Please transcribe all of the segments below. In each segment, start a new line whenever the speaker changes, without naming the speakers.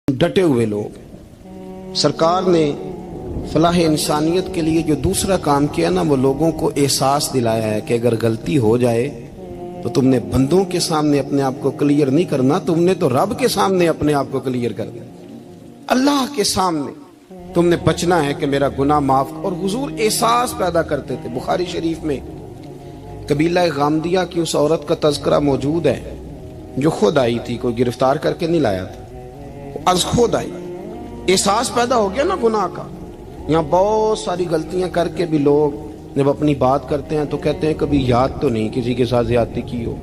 डटे हुए लोग। सरकार ने फलाह इंसानियत के लिए जो दूसरा काम किया ना, वो लोगों को एहसास दिलाया है कि अगर गलती हो जाए तो तुमने बंदों के सामने अपने आप को क्लियर नहीं करना, तुमने तो रब के सामने अपने आप को क्लियर करना, अल्लाह के सामने तुमने बचना है कि मेरा गुनाह माफ। और हुजूर एहसास पैदा करते थे। बुखारी शरीफ में कबीला गामदिया की उस औरत का तज़किरा मौजूद है जो खुद आई थी, कोई गिरफ्तार करके नहीं लाया था, आज खुद आई। एहसास पैदा हो गया ना गुनाह का। यहाँ बहुत सारी गलतियां करके भी लोग जब अपनी बात करते हैं तो कहते हैं कभी याद तो नहीं किसी के साथ ज्यादती की हो,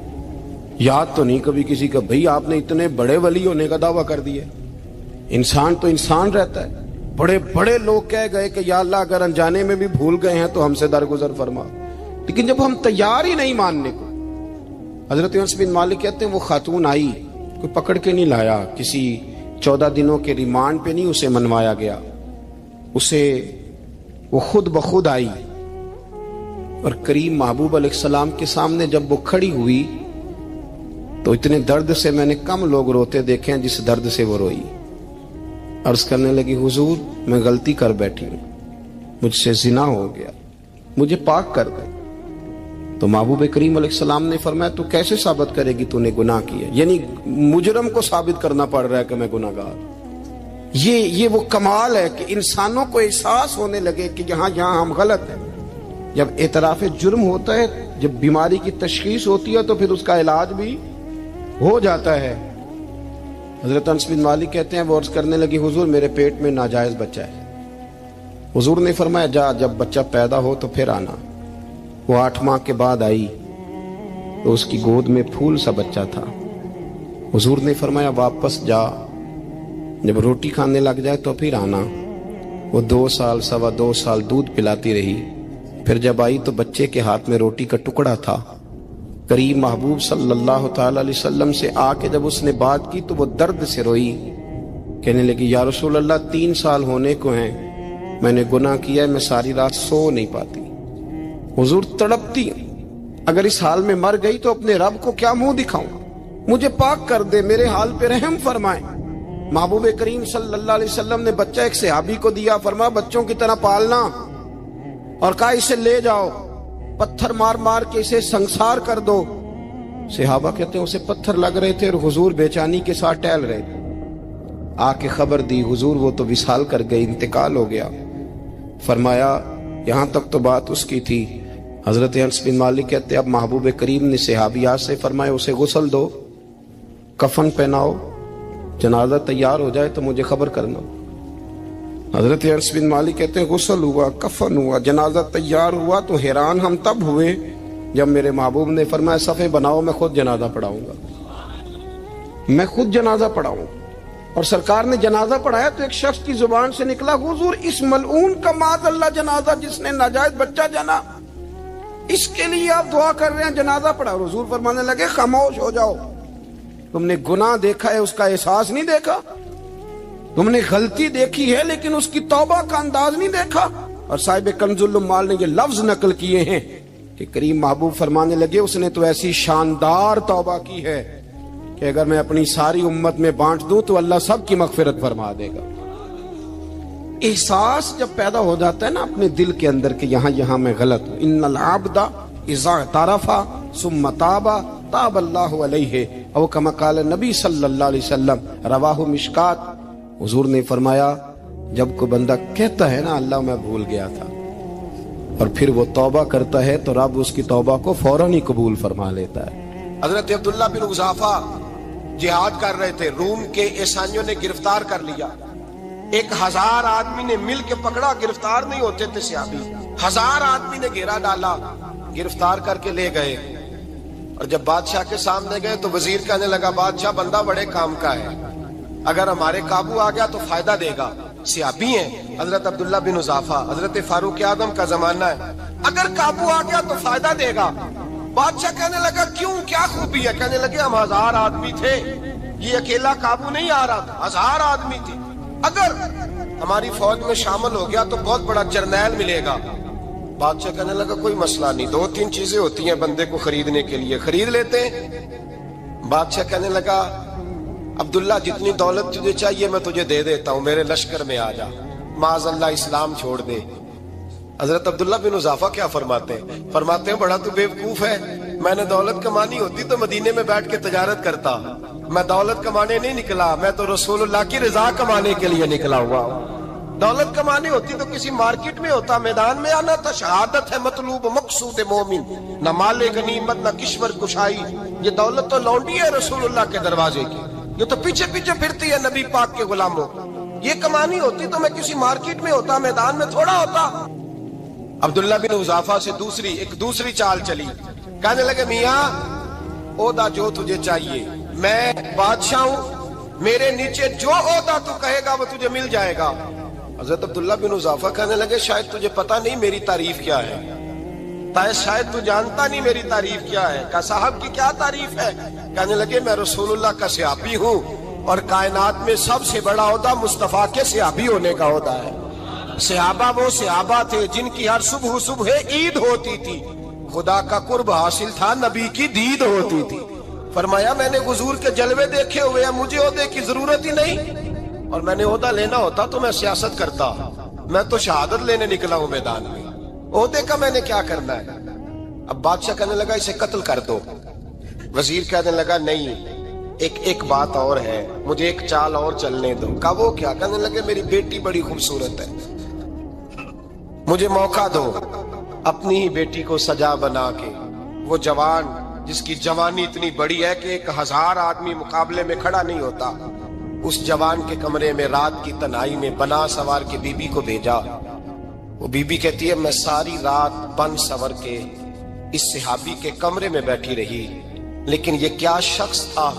याद तो नहीं कभी किसी का, भाई आपने इतने बड़े वली होने का दावा कर दिया। इंसान तो इंसान रहता है। बड़े बड़े लोग कह गए कि या अल्लाह अगर अनजाने में भी भूल गए हैं तो हमसे दरगुजर फरमा, लेकिन जब हम तैयार ही नहीं मानने को। हजरत अनस बिन मालिक कहते हैं वो खातून आई, कोई पकड़ के नहीं लाया, किसी 14 दिनों के रिमांड पे नहीं उसे मनवाया गया, उसे वो खुद बखुद आई और करीम महबूब अलैहिस्सलाम के सामने जब वो खड़ी हुई तो इतने दर्द से मैंने कम लोग रोते देखे हैं जिस दर्द से वो रोई। अर्ज करने लगी, हुजूर मैं गलती कर बैठी हूं, मुझसे जिना हो गया, मुझे पाक कर दे। तो महबूब करीम अलैहिस्सलाम ने फरमाया तू कैसे साबित करेगी तूने गुनाह किया? यानी मुजरम को साबित करना पड़ रहा है कि मैं गुनाहगार। ये वो कमाल है कि इंसानों को एहसास होने लगे कि यहाँ हम गलत हैं। जब एतराफ़ जुर्म होता है, जब बीमारी की तशखीस होती है तो फिर उसका इलाज भी हो जाता है। हजरत अनस बिन मालिक कहते हैं वो अर्ज करने लगी, हुजूर मेरे पेट में नाजायज बच्चा है। हुजूर ने फरमाया जा, जब बच्चा पैदा हो तो फिर आना। वो 8 माह के बाद आई तो उसकी गोद में फूल सा बच्चा था। हुजूर ने फरमाया वापस जा, जब रोटी खाने लग जाए तो फिर आना। वो 2 साल 2.25 साल दूध पिलाती रही। फिर जब आई तो बच्चे के हाथ में रोटी का टुकड़ा था। करीम महबूब सल्लल्लाहु ताला अलैहि वसल्लम से आके जब उसने बात की तो वो दर्द से रोई, कहने लगी या रसूल अल्लाह 3 साल होने को हैं, मैंने गुनाह किया है, मैं सारी रात सो नहीं पाती। हुजूर तड़पती, अगर इस हाल में मर गई तो अपने रब को क्या मुंह दिखाऊं, मुझे पाक कर दे, मेरे हाल पे रहम फरमाए। महबूब करीम सल्लल्लाहु अलैहि वसल्लम ने बच्चा एक सहाबी को दिया, फरमाया बच्चों की तरह पालना, और कहा इसे ले जाओ, पत्थर मार मार के इसे संसार कर दो। सहाबा कहते हैं उसे पत्थर लग रहे थे और हुजूर बेचैनी के साथ टहल रहे थे। आके खबर दी, हुजूर वो तो विसाल कर गए, इंतकाल हो गया। फरमाया यहां तक तो बात उसकी थी। हजरत अनस बिन मालिक कहते अब महबूब करीम ने सहाबियात से फरमाया उसे गुस्ल दो, कफन पहनाओ, जनाजा तैयार हो जाए तो मुझे खबर करना। हजरत अनस बिन मालिक कहते हैं गुस्ल हुआ, कफन हुआ, जनाजा तैयार हुआ तो हैरान हम तब हुए जब मेरे महबूब ने फरमाया सफ़े बनाओ, मैं खुद जनाजा पढ़ाऊंगा, मैं खुद जनाजा पढ़ाऊंगा। और सरकार ने जनाजा पढ़ाया तो एक शख्स की जुबान से निकला, हुजूर इस मलऊन का माज़अल्लाह जनाजा जिसने नाजायज बच्चा जना, इसके लिए आप दुआ कर रहे हैं, जनाजा पढ़ा। हुजूर फरमाने लगे खामोश हो जाओ, तुमने गुनाह देखा है उसका एहसास नहीं देखा, तुमने गलती देखी है लेकिन उसकी तौबा का अंदाज नहीं देखा। और साहिब कंजुल उम्माल ने ये लफ्ज नकल किए हैं कि करीम महबूब फरमाने लगे उसने तो ऐसी शानदार तौबा की है कि अगर मैं अपनी सारी उम्मत में बांट दूं तो अल्लाह सब की मगफिरत फरमा देगा। एहसास जब पैदा हो जाता है ना अपने दिल के अंदर कि यहाँ मैं गलत हूं। इन्नल आब्दा इज़ा तारफा सुम्मा ताबा ताबल्लाहु अलैहि औ कमा क़ाल नबी सल्लल्लाहु अलैहि वसल्लम, रवाहु मिशकात। हुजूर ने फरमाया जब कोई बंदा कहता है ना अल्लाह मैं भूल गया था, और फिर वो तौबा करता है तो रब उसकी तौबा को फौरन ही कबूल फरमा लेता है।
हजरत अब्दुल्ला बिन हुज़ाफा जिहाद कर रहे थे, रूम के ईसाइयों ने गिरफ्तार कर लिया। 1000 आदमी ने मिल के पकड़ा, गिरफ्तार नहीं होते थे सहाबी। 1000 आदमी ने घेरा डाला, गिरफ्तार करके ले गए। और जब बादशाह के सामने गए तो वजीर कहने लगा बादशाह बंदा बड़े काम का है, अगर हमारे काबू आ गया तो फायदा देगा। सहाबी हैं हजरत अब्दुल्ला बिन हुज़ाफा, हजरत फारूक आदम का जमाना है, अगर काबू आ गया तो फायदा देगा। बादशाह कहने लगा क्यों, क्या खूबी है? कहने लगे हम 1000 आदमी थे, ये अकेला काबू नहीं आ रहा था, 1000 आदमी थे, अगर हमारी फौज में शामिल हो गया तो बहुत बड़ा जर्नैल मिलेगा। बादशाह कहने लगा कोई मसला नहीं, 2-3 चीजें होती हैं बंदे को खरीदने के लिए, खरीद लेते हैं। बादशाह कहने लगा عبداللہ جتنی دولت تجھے چاہیے میں تجھے دے دیتا ہوں، میرے لشکر میں آ جا، معاذ اللہ اسلام چھوڑ دے۔ حضرت عبداللہ بن حذافہ کیا فرماتے ہیں بڑا تو بیوقوف ہے، میں نے دولت کمانی ہوتی تو مدینے میں بیٹھ کے تجارت کرتا، میں دولت کمانے نہیں نکلا، میں تو رسول اللہ کی رضا کمانے کے لیے نکلا ہوا ہوں۔ دولت کمانی ہوتی تو کسی مارکیٹ میں ہوتا، میدان میں آنا تھا، شہادت ہے مطلوب مقصود مومن، نہ مال غنیمت نہ کشور کشائی، یہ دولت تو لونڈی ہے رسول اللہ کے دروازے کی، یہ تو پیچھے پیچھے پھرتی ہے نبی پاک کے غلاموں، یہ کمانی ہوتی تو میں کسی مارکیٹ میں ہوتا، میدان میں تھوڑا ہوتا۔ عبداللہ بن حذافہ سے دوسری چال چلی، کہنے لگے میاں عہدہ جو تجھے چاہیے، میں بادشاہ ہوں، میرے نیچے جو عہدہ تو کہے گا وہ تجھے مل جائے گا۔ حضرت عبداللہ بن حذافہ کہنے لگے شاید تجھے پتہ نہیں میری تعریف کیا ہے، شاید تو جانتا نہیں میری تعریف کیا ہے۔ کہا صاحب کی کیا تعریف ہے؟ کہنے لگے میں رسول اللہ کا صحابی ہوں اور کائنات میں سب سے بڑا عہدہ مصطفیٰ کے صحابی ہونے کا عہدہ ہے۔ صحابہ وہ صحابہ تھے جن کی ہر صبح عید ہوتی تھی، خدا کا قرب حاصل تھا، نبی کی دید ہوتی تھی۔ فرمایا میں نے حضور کے جلوے دیکھے ہوئے ہیں، مجھے عہدے کی ضرورت ہی نہیں، اور میں نے عہدہ لینا ہوتا تو میں سیاست کرتا، میں تو شہادت لینے نکلا ہوں میدان میں، عہدے کا میں نے کیا کرنا ہے۔ اب بادشاہ کہنے لگا اسے قتل کر دو، وزیر کہنے لگا نہیں ایک بات اور ہے، مجھے ایک چال اور چلنے دو۔ کہا وہ کیا؟ کہنے لگے میری بیٹی بڑی خوبصورت ہے، مجھے موقع دو اپنی ہی بیٹی کو سجا بنا کے، وہ جوان جس کی جوانی اتنی بڑی ہے کہ 1000 آدمی مقابلے میں کھڑا نہیں ہوتا، اس جوان کے کمرے میں رات کی تنہائی میں بنا سوار کے بی بی کو بھیجا۔ وہ بی بی کہتی ہے میں ساری رات بن سور کے اس صحابی کے کمرے میں بیٹھی رہی، لیکن یہ کیا شخص تھا،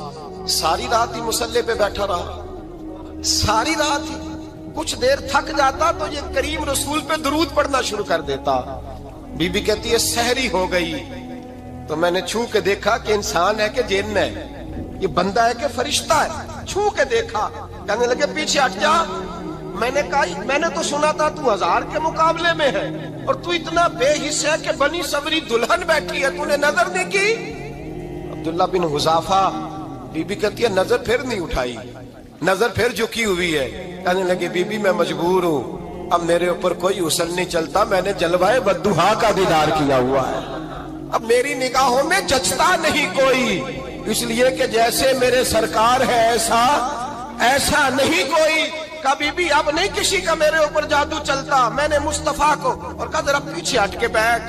ساری رات ہی مسلح پہ بیٹھا رہا، ساری رات ہی، کچھ دیر تھک جاتا تو یہ کریم رسول پہ درود پڑھنا شروع کر دیتا۔ بی بی کہتی ہے سحری ہو گئی تو میں نے چھو کے دیکھا کہ انسان ہے کہ جن ہے، یہ بندہ ہے کہ فرشتہ ہے، چھو کے دیکھا۔ کہنے لگے پیچھے ہٹ جا، میں نے کہا میں نے تو سنا تھا تو 1000 کے مقابلے میں ہے اور تو اتنا بے حس ہے کہ بنی سوری دلہن بیٹھی ہے، تو نے نظر نہیں کی؟ عبداللہ بن حذافہ، بی بی کہتی ہے نظر پھر نہیں اٹھائی، نظر پھر جھکی ہوئی ہے۔ کہنے لگے بی بی میں مجبور ہوں، اب میرے اوپر کوئی حسن نہیں چلتا، میں نے جلوہ بدوحا کا دیدار کیا ہوا ہے، اب میری نگاہوں میں جچتا نہیں کوئی، اس لیے کہ جیسے میرے سرکار ہے ایسا نہیں کوئی۔ کبھی بھی اب نہیں کسی کا میرے اوپر جادو چلتا، میں نے مصطفیٰ کو، اور کہا ذرا پیچھے ہٹ کے بیٹھ،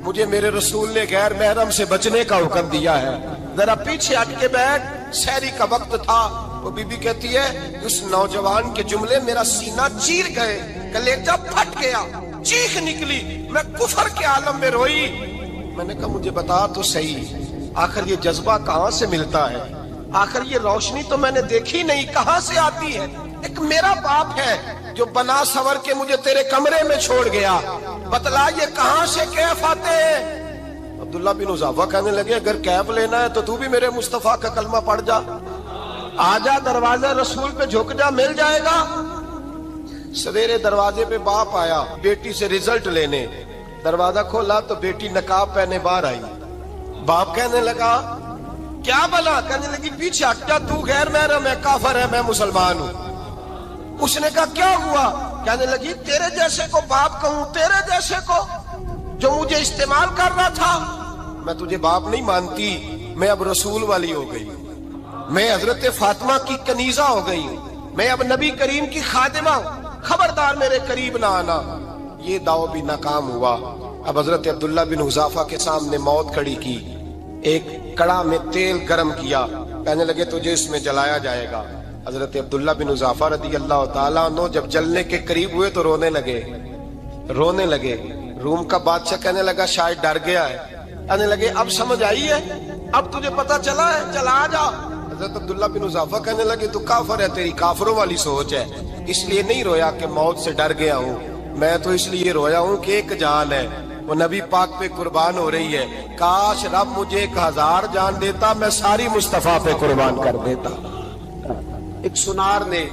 مجھے میرے رسول نے غیر محرم سے بچنے کا حکم دیا ہے، ذرا پیچھے ہٹ کے بیٹھ۔ سحری کا وقت تھا، وہ بی بی کہتی ہے اس نوجوان کے جملے میرا سینہ چیر گئے، کلیجہ پھٹ گیا، چیخ نکلی، میں کفر کے عالم میں روئی۔ میں نے کہا مجھے بتا تو صحیح، آخر یہ جذبہ کہاں سے ملتا ہے، آخر یہ روشنی تو میں نے دیکھی نہیں، کہاں سے آتی ہے؟ ایک میرا باپ ہے جو بنا سور کے مجھے تیرے کمرے میں چھوڑ گیا، بتلا یہ کہاں سے کیف آتے ہیں؟ عبداللہ بن حذافہ کہنے لگے اگر کیف لینا ہے تو تو بھی میرے مصطفیٰ کا کلمہ پڑھ جا، آجا دروازے رسول پہ جھک جا، مل جائے گا۔ سویرے دروازے پہ باپ آیا بیٹی سے رزلٹ لینے، دروازہ کھولا تو بیٹی نقاب پہنے باہر آئی، باپ کہنے لگا کیا بلا؟ کہنے لگی پیچھے ہٹ جا، تو غیر محرم ہے، کافر ہے، میں مسلمان ہوں۔ اس نے کہا کیا ہوا؟ کہنے لگی تیرے جیسے کو باپ کہوں، تیرے جیسے کو جو مجھے استعمال کر رہا تھا، میں تجھے باپ نہیں مانتی، میں اب رسول والی ہو گئی، میں حضرت فاطمہ کی کنیزہ ہو گئی، میں اب نبی کریم کی خادمہ ہوں، خبردار میرے قریب نہ آنا۔ یہ داؤ بھی ناکام ہوا۔ اب حضرت عبداللہ بن حذافہ کے سامنے موت کھڑی کی، ایک کڑا میں تیل گرم کیا، کہنے لگے تجھے اس میں جلایا جائے گا۔ حضرت عبداللہ بن حذافہ رضی اللہ تعالیٰ عنہ جب جلنے کے قریب ہوئے تو رونے لگے۔ روم کا بادشاہ کہنے لگا شاید ڈر گیا ہے، کہنے لگے اب سمجھ آئی ہے، اب تجھے پتا چلا ہے، چلا آ جا۔ حضرت عبداللہ بن حذافہ کہنے لگے تو کافر ہے، تیری کافروں والی سوچ ہے، اس لیے نہیں رویا کہ موت سے ڈر گیا ہوں، میں تو اس لیے رویا ہوں کہ ایک جان ہے وہ نبی پاک پہ قربان ہو رہی ہے، کاش رب مجھے 1000 جان دیتا، میں ساری مصطفیٰ پہ قربان کر دیتا۔ ایک سنار نے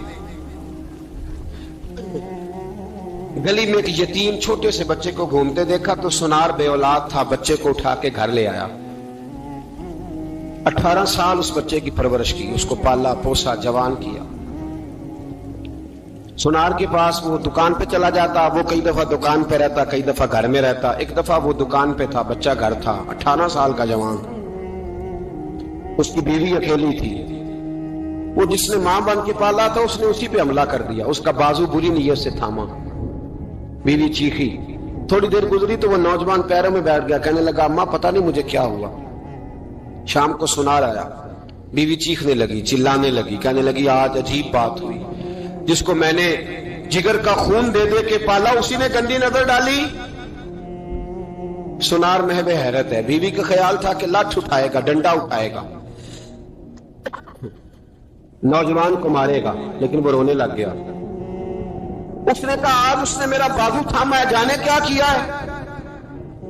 گلی میں ایک یتیم چھوٹے سے بچے کو گھومتے دیکھا تو سنار بے اولاد تھا، بچے کو اٹھا کے گھر لے آیا،
18 साल उस बच्चे की परवरिश की, उसको पाला पोसा जवान किया। सुनार के पास वो दुकान पे चला जाता, वो कई दफा दुकान पे रहता, कई दफा घर में रहता। एक दफा वो दुकान पे था, बच्चा घर था, 18 साल का जवान। उसकी बीवी अकेली थी। वो जिसने मां बन के पाला था उसने उसी पे हमला कर दिया, उसका बाजू बुरी नीयत से थामा। बीवी चीखी, थोड़ी देर गुजरी तो वो नौजवान पैरों में बैठ गया, कहने लगा अम्मा पता नहीं मुझे क्या हुआ। शाम को सुनार आया, बीवी चीखने लगी, चिल्लाने लगी, कहने लगी आज अजीब बात हुई, जिसको मैंने जिगर का खून दे दे के पाला उसी ने गंदी नजर डाली। सुनार महवे हैरत है। बीवी का ख्याल था कि लाठ उठाएगा, डंडा उठाएगा, नौजवान को मारेगा, लेकिन वो रोने लग गया। उसने कहा आज उसने मेरा बाजू थामा है, जाने क्या किया है।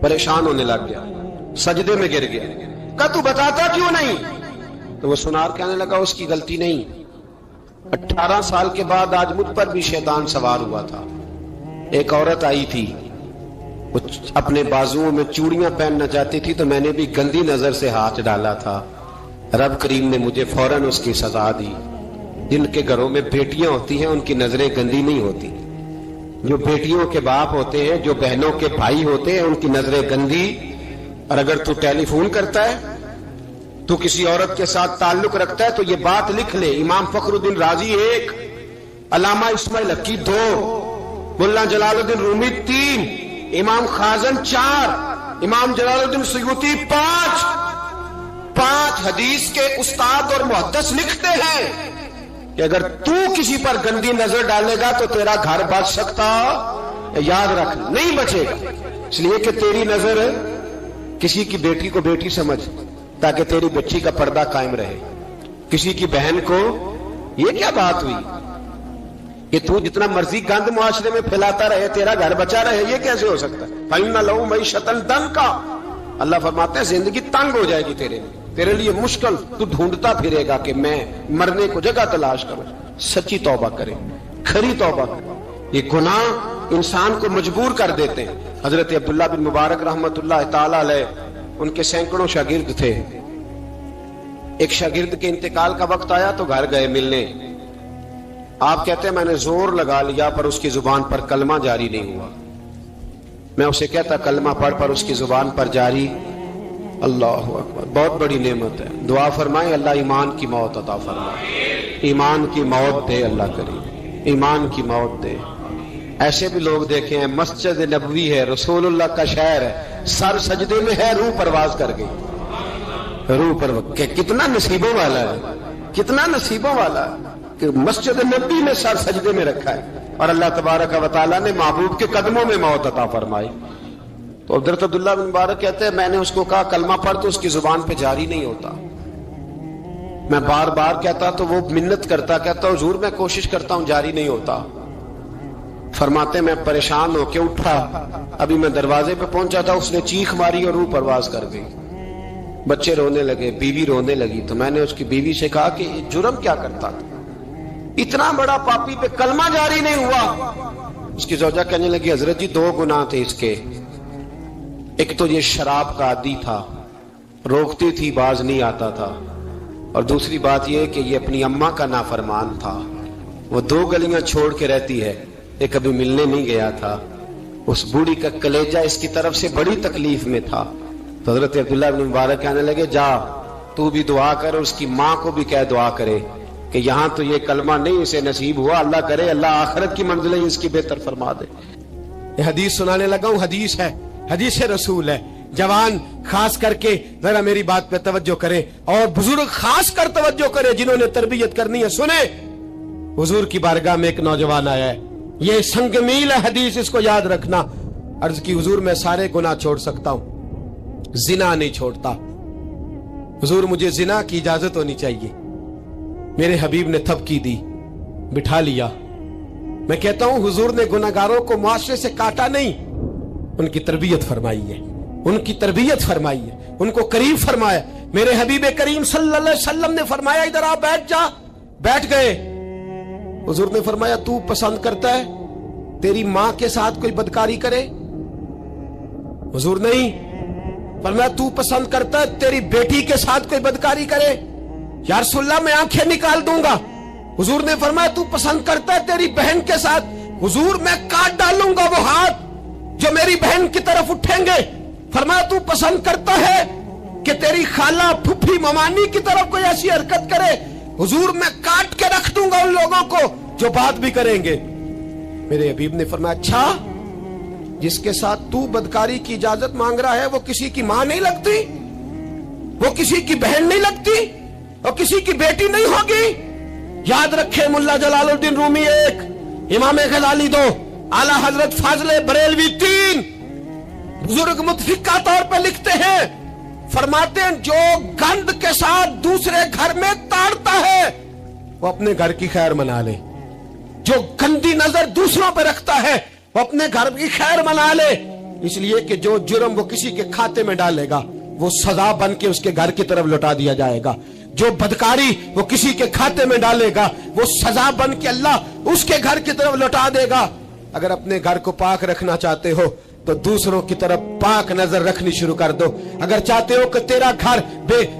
परेशान होने लग गया, सजदे में गिर गया, कहा तू बताता क्यों नहीं। तो वो सुनार कहने लगा उसकी गलती नहीं, 18 साल के बाद आज मुझ पर भी शैतान सवार हुआ था। एक औरत आई थी, वो अपने बाजुओं में चूड़ियां पहनना चाहती थी, तो मैंने भी गंदी नजर से हाथ डाला था। रब करीम ने मुझे फौरन उसकी सजा दी। जिनके घरों में बेटियां होती हैं उनकी नजरें गंदी नहीं होती। जो बेटियों के बाप होते हैं, जो बहनों के भाई होते हैं, उनकी नजरें गंदी। और अगर तू टेलीफोन करता है, तू किसी औरत के साथ ताल्लुक रखता है, तो ये बात लिख ले, इमाम फखरुद्दीन राजी 1, अल्लामा इस्माइल हक्की 2, मुल्ला जलालुद्दीन रूमी 3, इमाम खाजन 4, इमाम जलालुद्दीन सयूती 5 हदीस के उस्ताद और मुहद्दिस लिखते हैं कि अगर तू किसी पर गंदी नजर डालेगा तो तेरा घर बच सकता, याद रख, नहीं बचेगा। इसलिए कि तेरी नजर किसी की बेटी को बेटी समझ, ताकि तेरी बच्ची का पर्दा कायम रहे। किसी की बहन को, ये क्या बात हुई कि तू जितना मर्जी गंद मुआशरे में फैलाता रहे, तेरा घर बचा रहे, ये कैसे हो सकता है। फइन्ना लहू मईशतन दंका, अल्लाह फरमाते हैं जिंदगी तंग हो जाएगी तेरे लिए मुश्किल, तू ढूंढता फिरेगा कि मैं मरने को जगह तलाश करूं। सच्ची तौबा करे, खरी तौबा करे। ये गुनाह इंसान को मजबूर कर देते हैं। हजरत अब्दुल्लाह बिन मुबारक रहमतुल्लाह ताला अलैह, उनके सैकड़ों शागिर्द थे। एक शागिर्द के इंतकाल का वक्त आया तो घर गए मिलने। आप कहते हैं मैंने जोर लगा लिया पर उसकी जुबान पर कलमा जारी नहीं हुआ। मैं उसे कहता कलमा पढ़, पर उसकी जुबान पर जारी। अल्लाह अकबर, बहुत बड़ी नेमत है। दुआ फरमाए अल्लाह ईमान की मौत अता फरमाए, ईमान की मौत दे अल्लाह करे, ईमान की मौत दे। ऐसे भी लोग देखे हैं, मस्जिद नबवी है, रसूलुल्लाह का शहर है, सर सजदे में है, रूह परवाज कर गई। रूह पर कितना नसीबों वाला है, कितना नसीबों वाला है कि मस्जिद नबी में सर सजदे में रखा है और अल्लाह तबारक व तआला ने महबूब के कदमों में मौत अता फरमाई। तो हज़रत अब्दुल्लाह बिन मुबारक कहते हैं मैंने उसको कहा कलमा पढ़, तो उसकी जुबान पे जारी नहीं होता। मैं बार बार कहता तो वो मिन्नत करता, कहता हुजूर मैं कोशिश करता हूं, जारी नहीं होता। फरमाते मैं परेशान होके उठा, अभी मैं दरवाजे पे पहुंचा था, उसने चीख मारी और रूह परवाज कर गई। बच्चे रोने लगे, बीवी रोने लगी। तो मैंने उसकी बीवी से कहा कि जुर्म क्या करता था, इतना बड़ा पापी पे कलमा जारी नहीं हुआ। उसकी जोजा कहने लगी हजरत जी 2 गुनाह थे इसके। एक तो ये शराब का आदी था, रोकती थी बाज नहीं आता था, और दूसरी बात यह कि ये अपनी अम्मा का नाफरमान था। वो 2 गलियां छोड़ के रहती है, ये कभी मिलने नहीं गया था। उस बूढ़ी का कलेजा इसकी तरफ से बड़ी तकलीफ में था। तो हजरत अब्दुल्लाह बिन मुबारक कहने लगे जा तू भी दुआ कर, उसकी माँ को भी कह दुआ करे कि यहां तो ये कलमा नहीं इसे नसीब हुआ, अल्लाह करे अल्लाह आखिरत की मंजिलें इसकी बेहतर फरमा दे। ये हदीस सुनाने लगा हूं, हदीस है, हदीस रसूल है। जवान खास करके जरा मेरी बात पे तवज्जो करे और बुजुर्ग खास कर तवज्जो करे जिन्होंने तरबियत करनी है। सुने, हुजूर की बारगाह में एक नौजवान आया है, ये संगमील है हदीस, इसको याद रखना। अर्ज की हुजूर मैं सारे गुनाह छोड़ सकता हूं, जिना नहीं छोड़ता। हुजूर मुझे जिना की इजाजत होनी चाहिए। मेरे हबीब ने थपकी दी, बिठा लिया। मैं कहता हूं हुजूर ने गुनाहगारों को मुआशरे से काटा नहीं, उनकी तरबियत फरमाई है, उनकी तरबियत फरमाई है, उनको करीब फरमाया। मेरे हबीब करीम सल्लल्लाहु अलैहि वसल्लम ने फरमाया इधर आ बैठ जा, बैठ गए। हुजूर ने फरमाया तू पसंद करता है तेरी मां के साथ कोई बदकारी करे? हुजूर नहीं, फरमाया तू पसंद करता है तेरी बेटी के साथ कोई बदकारी करे? या रसूलल्लाह मैं आंखें निकाल दूंगा। हुजूर ने फरमाया तू पसंद करता है तेरी बहन के साथ? हुजूर मैं काट डालूंगा वो हाथ जो मेरी बहन की तरफ उठेंगे। फरमाया तू पसंद करता है कि तेरी खाला फुफी ममानी की तरफ कोई ऐसी हरकत करे? हुजूर मैं काट के रख दूंगा उन लोगों को जो बात भी करेंगे। मेरे हबीब ने फरमाया अच्छा, जिसके साथ तू बदकारी की इजाजत मांग रहा है वो किसी की मां नहीं लगती, वो किसी की बहन नहीं लगती, वो किसी की बेटी नहीं होगी? याद रखे मुल्ला जलालुद्दीन रूमी 1, इमाम गजाली 2, आला हजरत फाजले बरेलवी 3, बुजुर्ग मुतफिका तौर पर लिखते हैं, फरमाते हैं जो गंद के साथ दूसरे घर में ताड़ता है वो अपने घर की खैर मना ले, जो गंदी नजर दूसरों पर रखता है वो अपने घर की खैर मना ले। इसलिए कि जो जुर्म वो किसी के खाते में डालेगा वो सजा बन के उसके घर की तरफ लौटा दिया जाएगा, जो बदकारी वो किसी के खाते में डालेगा वो सजा बन के अल्लाह उसके घर की तरफ लौटा देगा। अगर अपने घर को पाक रखना चाहते हो तो दूसरों की तरफ पाक नजर रखनी शुरू कर दो। अगर चाहते हो कि तेरा घर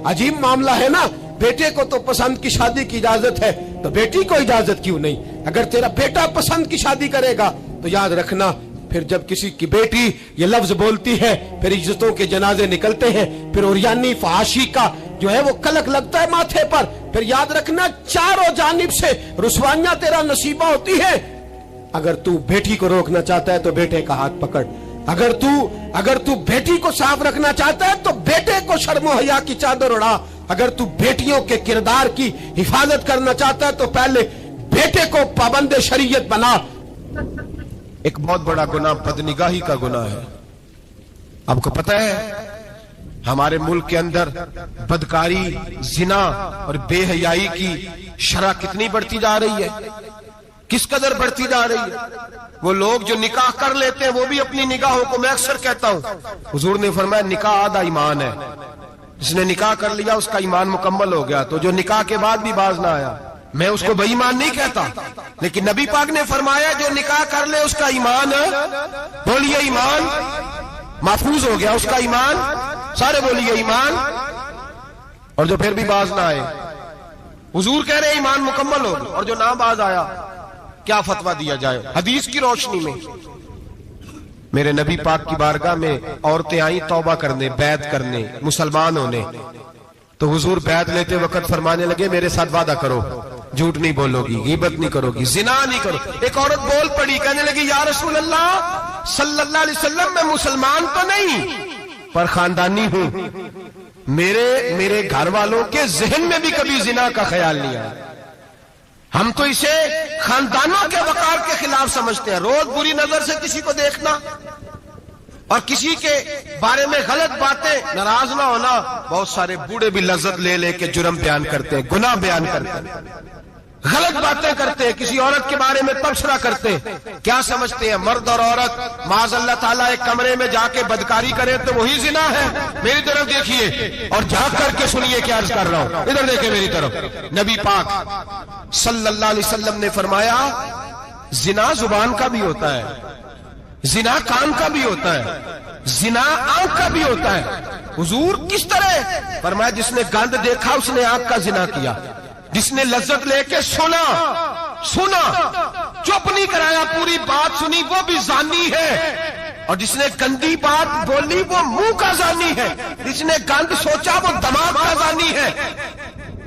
अजीब मामला है ना, बेटे को तो पसंद की शादी की इजाजत है तो बेटी को इजाजत क्यों नहीं? अगर तेरा बेटा पसंद की शादी करेगा तो याद रखना फिर जब किसी की बेटी ये लफ्ज बोलती है फिर इज्जतों के जनाजे निकलते हैं, फिर उरियानी फहाशी का जो है वो कलक लगता है माथे पर, फिर याद रखना चारों जानिब से रुसवाइयां तेरा नसीबा होती है। अगर तू बेटी को रोकना चाहता है तो बेटे का हाथ पकड़, अगर तू बेटी को साफ रखना चाहता है तो बेटे को शर्मो हया की चादर उड़ा, अगर तू बेटियों के किरदार की हिफाजत करना चाहता है तो पहले बेटे को पाबंद शरीयत बना।
एक बहुत बड़ा गुनाह बदनिगाही का गुनाह है। आपको पता है हमारे मुल्क के अंदर बदकारी, जिना और बेहयाई की शरह कितनी बढ़ती जा रही है, किस कदर बढ़ती जा रही है। वो लोग जो निकाह कर लेते हैं वो भी अपनी निगाहों को, मैं अक्सर कहता हूं, हुजूर ने फरमाया निकाह आधा ईमान है, जिसने निकाह कर लिया उसका ईमान मुकम्मल हो गया। तो जो निकाह के बाद भी बाज ना आया, मैं उसको बेईमान नहीं कहता, लेकिन नबी पाक ने फरमाया जो निकाह कर ले उसका ईमान, बोलिए ईमान महफूज हो गया, उसका ईमान, सारे बोलिए ईमान। और जो फिर भी बाज ना आए, हुजूर कह रहे ईमान मुकम्मल हो गया, और जो ना बाज आया क्या फतवा दिया जाए हदीस की रोशनी में? मेरे नबी पाक की बारगाह में औरतें आई तौबा करने, बैत करने, मुसलमान होने, तो हुजूर बैत लेते वक्त फरमाने लगे मेरे साथ वादा करो, झूठ नहीं बोलोगी, गीबत नहीं करोगी, जिना नहीं करो। एक औरत बोल पड़ी, कहने लगी या रसूल अल्लाह सल्लल्लाहु अलैहि वसल्लम मैं मुसलमान तो नहीं पर खानदानी हूं, मेरे घर वालों के जहन में भी कभी जिना का ख्याल नहीं आया। हम तो इसे खानदानों के वकार के खिलाफ समझते हैं। रोज बुरी नजर से किसी को देखना और किसी के बारे में गलत बातें, नाराज ना होना। बहुत सारे बूढ़े भी लज्जत ले लेके जुर्म बयान करते हैं, गुनाह बयान करते हैं, गलत बातें करते हैं, किसी औरत के बारे में तबसरा करते हैं। क्या समझते हैं मर्द और औरत माज़ अल्लाह ताला एक कमरे में जाके बदकारी करे तो वही जिना है? मेरी तरफ देखिए और झांक करके सुनिए क्या अर्ज कर रहा हूं, इधर देखिए मेरी तरफ। नबी पाक सल्लल्लाहु अलैहि वसल्लम ने फरमाया जिना जुबान का भी होता है, जिना कान का भी होता है, जिना आंख का भी होता है। हुजूर किस तरह? फरमाया जिसने गंद देखा उसने आंख का जिना किया, जिसने लज्जत लेके सुना, चुप नहीं कराया, पूरी बात सुनी, वो भी जानी है। और जिसने गंदी बात बोली वो मुंह का जानी है, जिसने गंद सोचा वो दिमाग का जानी है।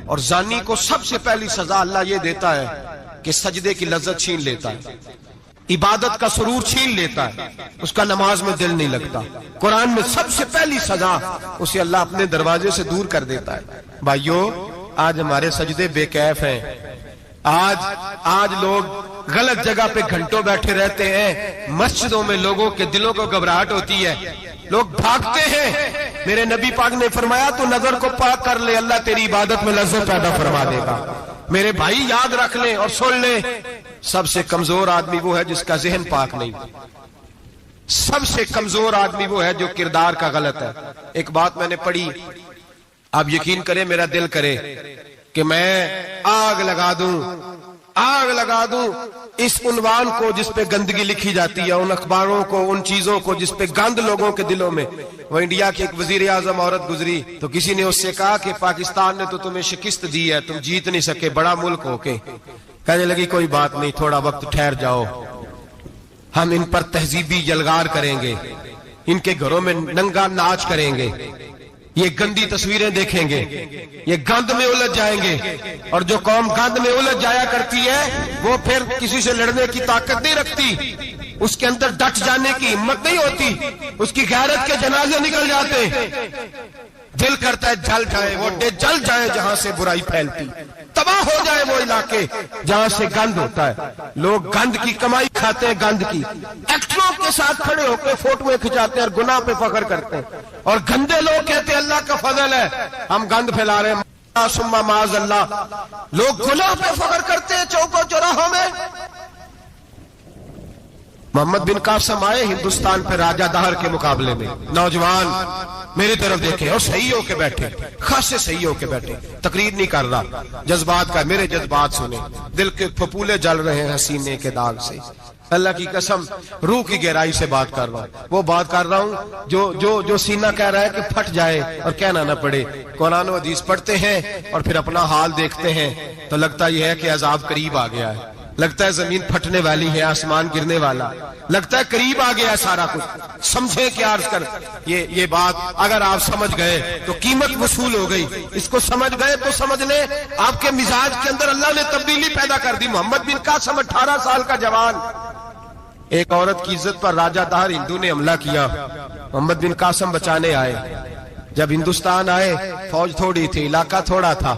और जानी को सबसे पहली सजा अल्लाह ये देता है कि सजदे की लज्जत छीन लेता है, इबादत का सुरूर छीन लेता है, उसका नमाज में दिल नहीं लगता। कुरान में सबसे पहली सजा उसे अल्लाह अपने दरवाजे से दूर कर देता है। भाइयों आज हमारे सजदे बेकैफ हैं, आज लोग गलत जगह पे घंटों बैठे रहते हैं, मस्जिदों में लोगों के दिलों को घबराहट होती है, लोग भागते हैं। मेरे नबी पाक ने फरमाया तू नजर को पाक कर ले, अल्लाह तेरी इबादत में लज्जत पैदा फरमा देगा। मेरे भाई याद रख ले और सुन ले, सबसे कमजोर आदमी वो है जिसका जहन पाक नहीं, सबसे कमजोर आदमी वो है जो किरदार का गलत है। एक बात मैंने पढ़ी, आप यकीन करें मेरा दिल करे कि मैं आग लगा दूं आग लगा दूं इस उन्वान को जिस पे गंदगी लिखी जाती है, उन अखबारों को, उन चीजों को जिस पे गंद लोगों के दिलों में। वो इंडिया की एक वजीर आजम औरत गुजरी तो किसी ने उससे कहा कि पाकिस्तान ने तो तुम्हें शिकस्त दी है, तुम जीत नहीं सके बड़ा मुल्क होके। कहने लगी कोई बात नहीं, थोड़ा वक्त ठहर जाओ, हम इन पर तहजीबी यलगार करेंगे, इनके घरों में नंगा नाच करेंगे, ये गंदी तस्वीरें देखेंगे, ये गंद में उलझ जाएंगे। और जो कौम गंद में उलझ जाया करती है वो फिर किसी से लड़ने की ताकत नहीं रखती, उसके अंदर डट जाने की हिम्मत नहीं होती, उसकी गैरत के जनाजे निकल जाते। दिल करता है जल जाए वो जल जाए जहां से बुराई फैलती, तबाह हो जाए वो इलाके जहां से गंद होता है। लोग गंद की कमाई खाते हैं, गंद की। एक्टरों के साथ खड़े होकर फोटोएं खिंचाते हैं और गुनाह पे फख्र करते हैं, और गंदे लोग कहते हैं अल्लाह का फजल है हम गंद फैला रहे हैं। सुम्मा माज अल्लाह, लोग गुनाह पे फख्र करते हैं चौकों चौराहों में। मोहम्मद बिन कासिम आए हिंदुस्तान पे राजा दहर के मुकाबले में, नौजवान मेरी तरफ देखे और सही होके बैठे, खासे सही होके बैठे, तकरीर नहीं कर रहा, जज्बात का, मेरे जज्बात सुने, दिल के फपूले जल रहे हैं सीने के दाग से। अल्लाह की कसम रूह की गहराई से बात कर रहा हूं, वो बात कर रहा हूं जो जो जो सीना कह रहा है कि फट जाए और कहना ना पड़े। कुरान और हदीस पढ़ते हैं और फिर अपना हाल देखते हैं तो लगता यह है कि अजाब करीब आ गया है, लगता है जमीन फटने वाली है, आसमान गिरने वाला, लगता है करीब आ गया सारा कुछ। समझे क्या अर्ज कर, ये बात अगर आप समझ गए तो कीमत वसूल हो गई, इसको समझ गए तो समझ ले आपके मिजाज के अंदर अल्लाह ने तब्दीली पैदा कर दी। मोहम्मद बिन कासिम 18 साल का जवान, एक औरत की इज्जत पर राजा दहर हिंदू ने हमला किया, मोहम्मद बिन कासिम बचाने आए। जब हिंदुस्तान आए फौज थोड़ी थी, इलाका थोड़ा था,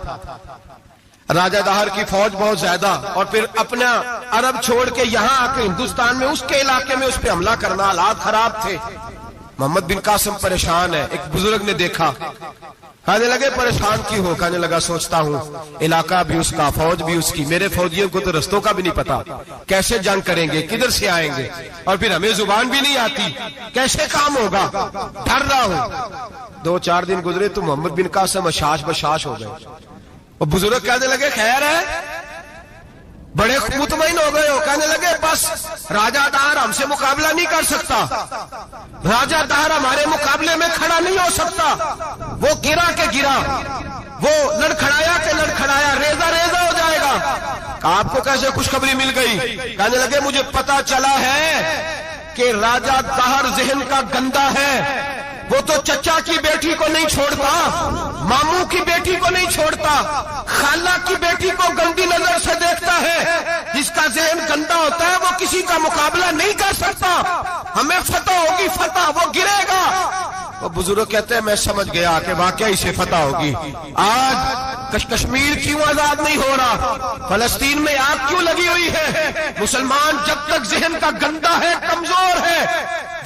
राजा दहर की फौज बहुत ज्यादा, और फिर अपना अरब छोड़ के यहां आके हिंदुस्तान में उसके इलाके में उस पर हमला करना, हालात खराब थे। मोहम्मद बिन कासिम परेशान है। एक बुजुर्ग ने देखा, कहने लगे परेशान क्यों हो? कहने लगा सोचता हूं इलाका भी उसका, फौज भी उसकी, मेरे फौजियों को तो रस्तों का भी नहीं पता, कैसे जंग करेंगे, किधर से आएंगे, और फिर हमें जुबान भी नहीं आती, कैसे काम होगा, डर रहा हूं। 2-4 दिन गुजरे तो मोहम्मद बिन कासिम अशाश बशाश हो गए। वो बुजुर्ग कहने लगे खैर है, बड़े मुतमईन हो गए हो? कहने लगे बस राजा दहर हमसे मुकाबला नहीं कर सकता, राजा दहर हमारे मुकाबले में खड़ा नहीं हो सकता, वो गिरा के गिरा, वो लड़खड़ाया के लड़खड़ाया, रेजा रेजा हो जाएगा। आपको कैसे खुशखबरी मिल गई? कहने लगे मुझे पता चला है कि राजा दहर जहन का गंदा है, वो तो चचा की बेटी को नहीं छोड़ता, मामू की बेटी को नहीं छोड़ता, खाला की बेटी को गंदी नजर से देखता है। जिसका जहन गंदा होता है वो किसी का मुकाबला नहीं कर सकता, हमें फतह होगी, फतह, वो गिरेगा। वो बुजुर्ग कहते हैं मैं समझ गया कि वाकई इसे फतह होगी। आज कश्मीर क्यों आजाद नहीं हो रहा, फलस्तीन में आग क्यों लगी हुई है? मुसलमान जब तक जहन का गंदा है, कमजोर है,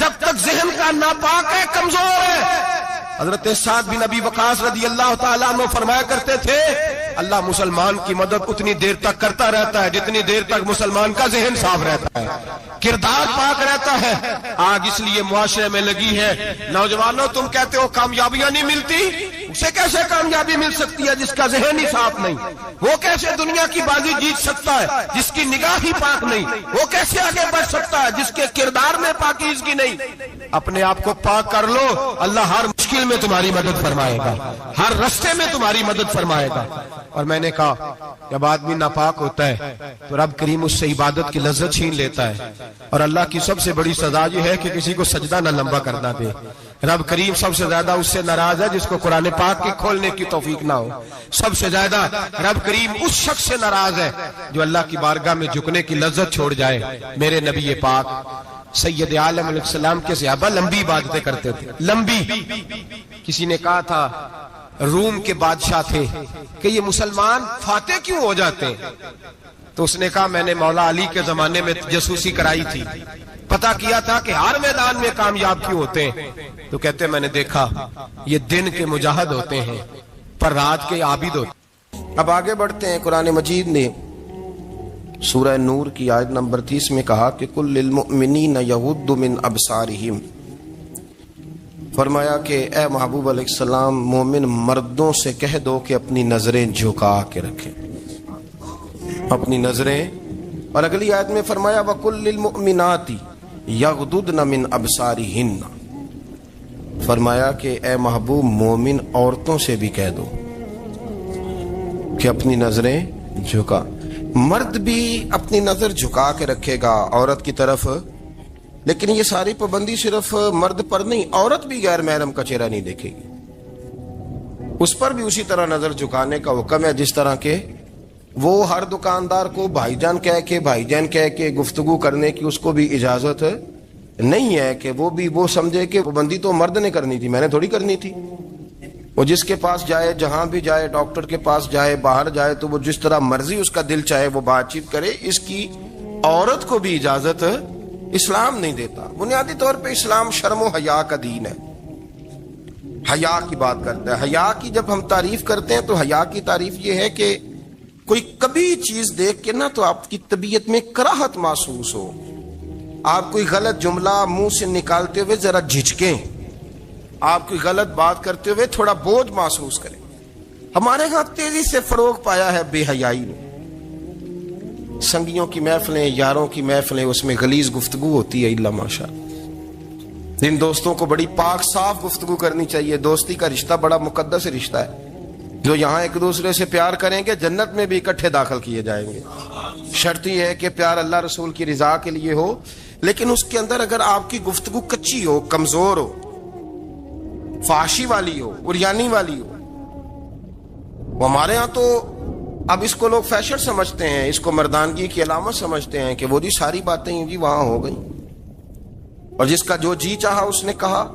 जब तक जहन का नापाक है, कमजोर है। हजरत साद बिन अबी वकास रदी अल्लाह ताला अन्हु फरमाया करते थे अल्लाह मुसलमान की मदद उतनी देर तक करता रहता है जितनी देर तक मुसलमान का जहन साफ रहता है, किरदार पाक रहता है। आग इसलिए मुआशरे में लगी है। नौजवानों तुम कहते हो कामयाबियां नहीं मिलती, उसे कैसे कामयाबी मिल सकती है जिसका जहन ही साफ नहीं? वो कैसे दुनिया की बाजी जीत सकता है जिसकी निगाह ही पाक नहीं? वो कैसे आगे बढ़ सकता है जिसके किरदार में पाकीज़गी नहीं? अपने आप को पाक कर लो, अल्लाह हर मुश्किल में तुम्हारी मदद फरमाएगा, हर रास्ते में तुम्हारी मदद फरमाएगा। और मैंने कहा जब आदमी नापाक होता है तो रब करीम उससे इबादत की लज्जत छीन लेता है, और अल्लाह की सबसे बड़ी सजा ये है कि किसी को सजदा न लंबा करना दे। रब करीम सबसे ज्यादा उससे नाराज है जिसको कुरान पाक के खोलने की तौफीक ना हो। सबसे ज्यादा रब करीम उस शख्स से नाराज है जो अल्लाह की बारगाह में झुकने की लज्जत छोड़ जाए। मेरे नबी पाक सैयद आलम अलैहिस्सलाम के सहाबा लंबी इबादतें करते थे, लंबी। किसी ने कहा था रूम के बादशाह थे कि ये मुसलमान फाते क्यों हो जाते हैं? तो उसने कहा मैंने मौला अली के जमाने में जासूसी कराई थी, पता किया था कि हर मैदान में कामयाब क्यों होते हैं। तो कहते मैंने देखा ये दिन के मुजाहिद होते हैं पर रात के आबिद होते हैं। अब आगे बढ़ते हैं। कुरान मजीद ने सूरह नूर की आयत नंबर 30 में कहा कि कुल लिल मुमिनीना यगुद्दु मिन अबसारिहिम, फरमाया कि ए महबूब अलैहिस्सलाम मोमिन मर्दों से कह दो कि अपनी नजरें झुका के रखें। اپنی نظریں. اور اگلی آیت میں فرمایا وَقُلْ لِلْمُؤْمِنَاتِ يَغْضُضْنَ مِنْ أَبْصَارِهِنَّ. فرمایا کہ اے محبوب مومن عورتوں سے بھی کہہ دو کہ اپنی نظریں جھکا. مرد بھی اپنی نظر جھکا کے رکھے گا عورت کی طرف، لیکن یہ ساری پابندی صرف مرد پر نہیں، عورت بھی غیر محرم کا چہرہ نہیں دیکھے گی، اس پر بھی اسی طرح نظر جھکانے کا حکم ہے جس طرح کے وہ ہر دکاندار کو بھائی جان کہہ کے گفتگو کرنے کی اس کو بھی اجازت نہیں ہے کہ وہ بھی وہ سمجھے کہ پابندی تو مرد نے کرنی تھی، میں نے تھوڑی کرنی تھی. وہ جس کے پاس جائے، جہاں بھی جائے، ڈاکٹر کے پاس جائے، باہر جائے، تو وہ جس طرح مرضی اس کا دل چاہے وہ بات چیت کرے، اس کی عورت کو بھی اجازت اسلام نہیں دیتا. بنیادی طور پہ اسلام شرم و حیا کا دین ہے، حیا کی بات کرتا ہے. حیا کی جب ہم تعریف کرتے ہیں تو حیا کی تعریف یہ ہے کہ کوئی کبھی چیز دیکھ کے نا تو آپ کی طبیعت میں کراہت محسوس ہو، آپ کوئی غلط جملہ منہ سے نکالتے ہوئے ذرا جھجکیں، آپ کوئی غلط بات کرتے ہوئے تھوڑا بوجھ محسوس کریں. ہمارے ہاں تیزی سے فروغ پایا ہے بے حیائی میں. سنگیوں کی محفلیں، یاروں کی محفلیں، اس میں غلیظ گفتگو ہوتی ہے الا ماشاء اللہ. ان دوستوں کو بڑی پاک صاف گفتگو کرنی چاہیے. دوستی کا رشتہ بڑا مقدس رشتہ ہے. جو یہاں ایک دوسرے سے پیار کریں گے جنت میں بھی اکٹھے داخل کیے جائیں گے. شرط یہ ہے کہ پیار اللہ رسول کی رضا کے لیے ہو، لیکن اس کے اندر اگر آپ کی گفتگو کچی ہو، کمزور ہو، فحاشی والی ہو، عریانی والی ہو. وہ ہمارے ہاں تو اب اس کو لوگ فیشن سمجھتے ہیں، اس کو مردانگی کی علامت سمجھتے ہیں کہ وہ جی ساری باتیں جی وہاں ہو گئی اور جس کا جو جی چاہا اس نے کہا.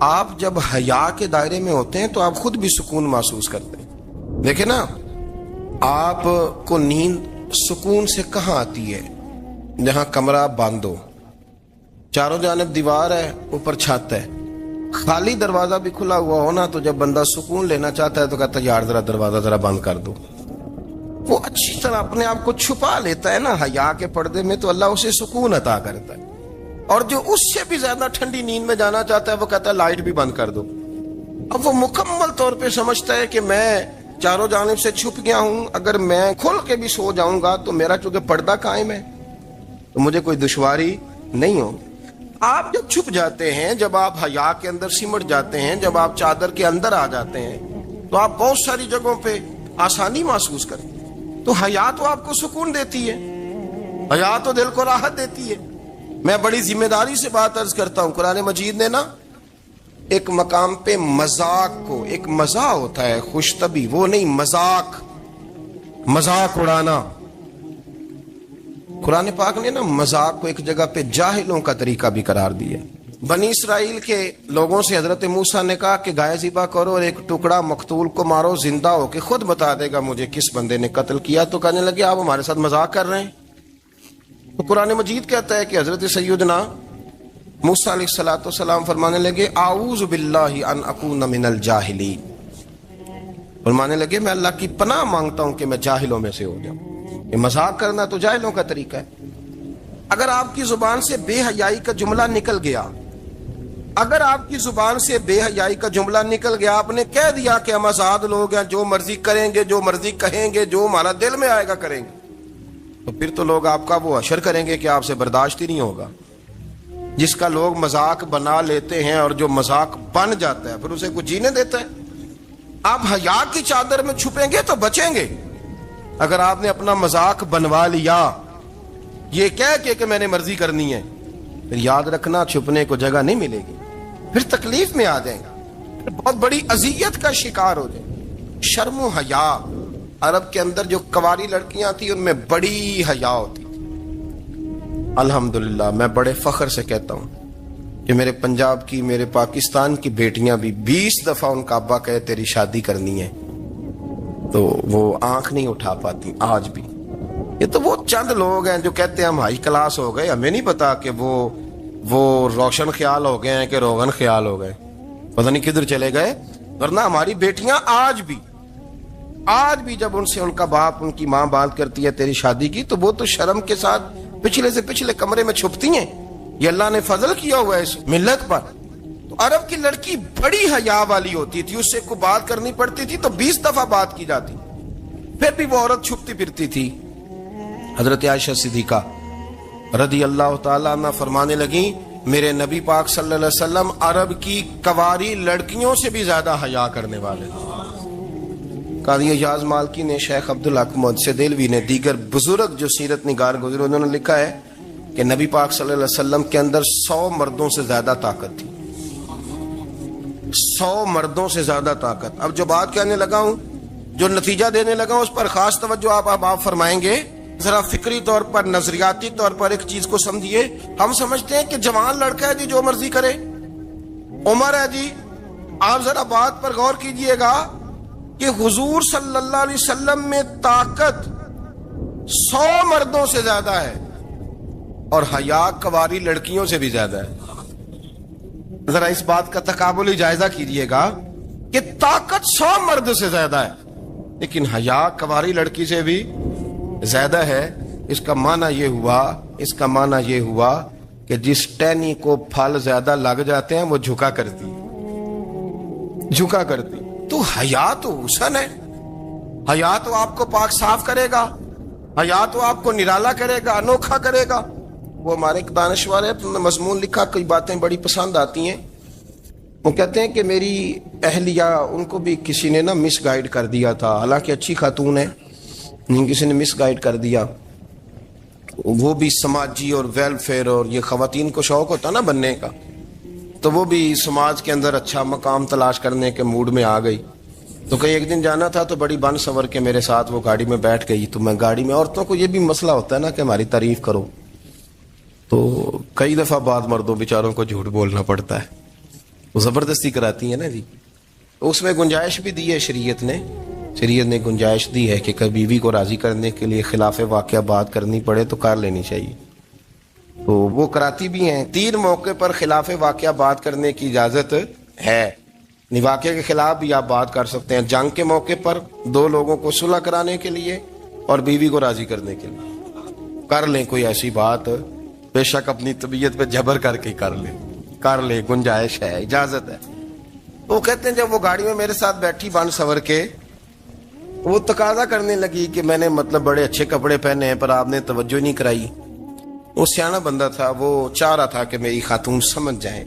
آپ جب حیا کے دائرے میں ہوتے ہیں تو آپ خود بھی سکون محسوس کرتے ہیں. دیکھیں نا، آپ کو نیند سکون سے کہاں آتی ہے؟ جہاں کمرہ بند ہو، چاروں جانب دیوار ہے، اوپر چھت ہے، خالی دروازہ بھی کھلا ہوا ہونا تو جب بندہ سکون لینا چاہتا ہے تو کہتا ہے یار ذرا دروازہ ذرا بند کر دو. وہ اچھی طرح اپنے آپ کو چھپا لیتا ہے نا حیا کے پردے میں، تو اللہ اسے سکون عطا کرتا ہے. اور جو اس سے بھی زیادہ ٹھنڈی نیند میں جانا چاہتا ہے وہ کہتا ہے لائٹ بھی بند کر دو. اب وہ مکمل طور پہ سمجھتا ہے کہ میں چاروں جانب سے چھپ گیا ہوں، اگر میں کھل کے بھی سو جاؤں گا تو میرا چونکہ پردہ قائم ہے تو مجھے کوئی دشواری نہیں ہوگی. آپ جب چھپ جاتے ہیں، جب آپ حیا کے اندر سمٹ جاتے ہیں، جب آپ چادر کے اندر آ جاتے ہیں تو آپ بہت ساری جگہوں پہ آسانی محسوس کرتے ہیں. تو حیا تو آپ کو سکون دیتی ہے، حیا تو دل کو راحت دیتی ہے. میں بڑی ذمہ داری سے بات عرض کرتا ہوں، قرآن مجید نے نا ایک مقام پہ مذاق کو، ایک مزاح ہوتا ہے خوش طبی، وہ نہیں مذاق اڑانا. قرآن پاک نے نا مذاق کو ایک جگہ پہ جاہلوں کا طریقہ بھی قرار دیا. بنی اسرائیل کے لوگوں سے حضرت موسیٰ نے کہا کہ گائے ذبح کرو اور ایک ٹکڑا مقتول کو مارو، زندہ ہو کے خود بتا دے گا مجھے کس بندے نے قتل کیا. تو کہنے لگے آپ ہمارے ساتھ مذاق کر رہے ہیں. تو قرآن مجید کہتا ہے کہ حضرت سیدنا موسیٰ علیہ السلام فرمانے لگے اعوذ باللہ ان اکون من الجاہلین. فرمانے لگے میں اللہ کی پناہ مانگتا ہوں کہ میں جاہلوں میں سے ہو جاؤں. یہ مذاق کرنا تو جاہلوں کا طریقہ ہے. اگر آپ کی زبان سے بے حیائی کا جملہ نکل گیا، اگر آپ کی زبان سے بے حیائی کا جملہ نکل گیا، آپ نے کہہ دیا کہ ہم آزاد لوگ ہیں، جو مرضی کریں گے، جو مرضی کہیں گے، جو ہمارا دل میں آئے گا کریں گے، تو پھر تو لوگ آپ کا وہ حشر کریں گے کہ آپ سے برداشت ہی نہیں ہوگا. جس کا لوگ مذاق بنا لیتے ہیں اور جو مذاق بن جاتا ہے پھر اسے کچھ جینے دیتا ہے. آپ حیا کی چادر میں چھپیں گے تو بچیں گے. اگر آپ نے اپنا مذاق بنوا لیا یہ کہہ کہ میں نے مرضی کرنی ہے، پھر یاد رکھنا چھپنے کو جگہ نہیں ملے گی، پھر تکلیف میں آ جائیں گا، پھر بہت بڑی اذیت کا شکار ہو جائیں. شرم و حیا، عرب کے اندر جو کواری لڑکیاں تھیں ان میں بڑی حیا ہوتی تھی. الحمدللہ میں بڑے فخر سے کہتا ہوں کہ میرے پنجاب کی، میرے پاکستان کی بیٹیاں بھی 20 دفعہ ان کا ابا کہے تیری شادی کرنی ہے تو وہ آنکھ نہیں اٹھا پاتی آج بھی. یہ تو وہ چند لوگ ہیں جو کہتے ہیں ہم ہائی کلاس ہو گئے، ہمیں نہیں پتا کہ وہ روشن خیال ہو گئے ہیں کہ روغن خیال ہو گئے، پتہ نہیں کدھر چلے گئے. ورنہ ہماری بیٹیاں آج بھی جب ان سے ان کا باپ، ان کی ماں بات کرتی ہے تیری شادی کی، تو وہ تو شرم کے ساتھ پچھلے سے پچھلے کمرے میں چھپتی ہیں. یہ اللہ نے فضل کیا ہوا ہے اس ملت پر. تو عرب کی لڑکی بڑی حیا والی ہوتی تھی، اس سے کوئی بات کرنی پڑتی تھی تو 20 دفعہ بات کی جاتی. फिर भी वो औरत छुपती फिरती थी। हजरत आयशा सिद्दीका रदी अल्लाह ताला अन्हा फरमाने लगी, मेरे नबी पाक सल्लल्लाहु अलैहि वसल्लम अरब की कवारी लड़कियों से भी ज्यादा हया करने वाले थे। कादी एजाज मालकी ने, शेख अब्दुल हक मुहद्दिस देलवी ने, दीगर बुजुर्ग जो सीरत निगार गुजरे, उन्होंने लिखा है कि नबी पाक सल्लल्लाहु अलैहि वसल्लम के अंदर 100 मर्दों से ज्यादा ताकत थी। 100 मर्दों से ज्यादा ताकत। अब जो बात कहने लगा हूं, जो नतीजा देने लगा हूं, उस पर खास तवज्जो आप फरमाएंगे। जरा फिक्री तौर पर, नजरियाती तौर पर एक चीज को समझिए। हम समझते हैं कि जवान लड़का है जी, जो मर्जी करे, उम्र है जी। आप जरा बात पर गौर कीजिएगा कि हुजूर सल्लल्लाहु अलैहि वसल्लम में ताकत 100 मर्दों से ज्यादा है और हया कवारी लड़कियों से भी ज्यादा है। जरा इस बात का तकाबुली जायजा कीजिएगा कि ताकत 100 मर्द से ज्यादा है, लेकिन हया कवारी लड़की से भी ज्यादा है। इसका माना ये हुआ कि जिस टहनी को फल ज्यादा लग जाते हैं वो झुका करती। तो हया तो हुस्न है, हया तो आपको पाक साफ करेगा, हया तो आपको निराला करेगा, अनोखा करेगा। वो हमारे एक दानिशवर है, तुमने मजमून लिखा, कई बातें बड़ी पसंद आती हैं। वो कहते हैं कि मेरी अहलिया, उनको भी किसी ने ना मिस गाइड कर दिया था, हालांकि अच्छी खातून है, किसी ने मिस गाइड कर दिया। वो भी समाजी और वेलफेयर और ये खवातीन को शौक होता ना बनने का, तो वो भी समाज के अंदर अच्छा मकाम तलाश करने के मूड में आ गई। तो कहीं एक दिन जाना था तो बड़ी बन सवर के मेरे साथ वो गाड़ी में बैठ गई। तो मैं गाड़ी में, औरतों को ये भी मसला होता है ना कि हमारी तारीफ करो, तो कई दफा बाद मर्दों बेचारों को झूठ बोलना पड़ता है, वो जबरदस्ती कराती है ना जी। तो उसमें गुंजाइश भी दी है शरीयत ने गुंजाइश दी है कि कभी बीवी को राजी करने के लिए खिलाफ वाक़या बात करनी पड़े तो कर लेनी चाहिए। तो वो कराती भी हैं। 3 मौके पर खिलाफ वाक़या बात करने की इजाजत है। वाक़े के खिलाफ भी आप बात कर सकते हैं। जंग के मौके पर 2 लोगों को सुलह कराने के लिए और बीवी को राजी करने के लिए कर लें कोई ऐसी बात, बेशक अपनी तबीयत पे जबर करके कर ले, गुंजाइश है, इजाजत है। वो कहते हैं जब वो गाड़ी में मेरे साथ बैठी बन सवर के, वो तकाजा करने लगी कि मैंने मतलब बड़े अच्छे कपड़े पहने हैं पर आपने तवज्जो नहीं कराई। वो सियाना बंदा था, वो चाह रहा था कि मेरी खातून समझ जाए।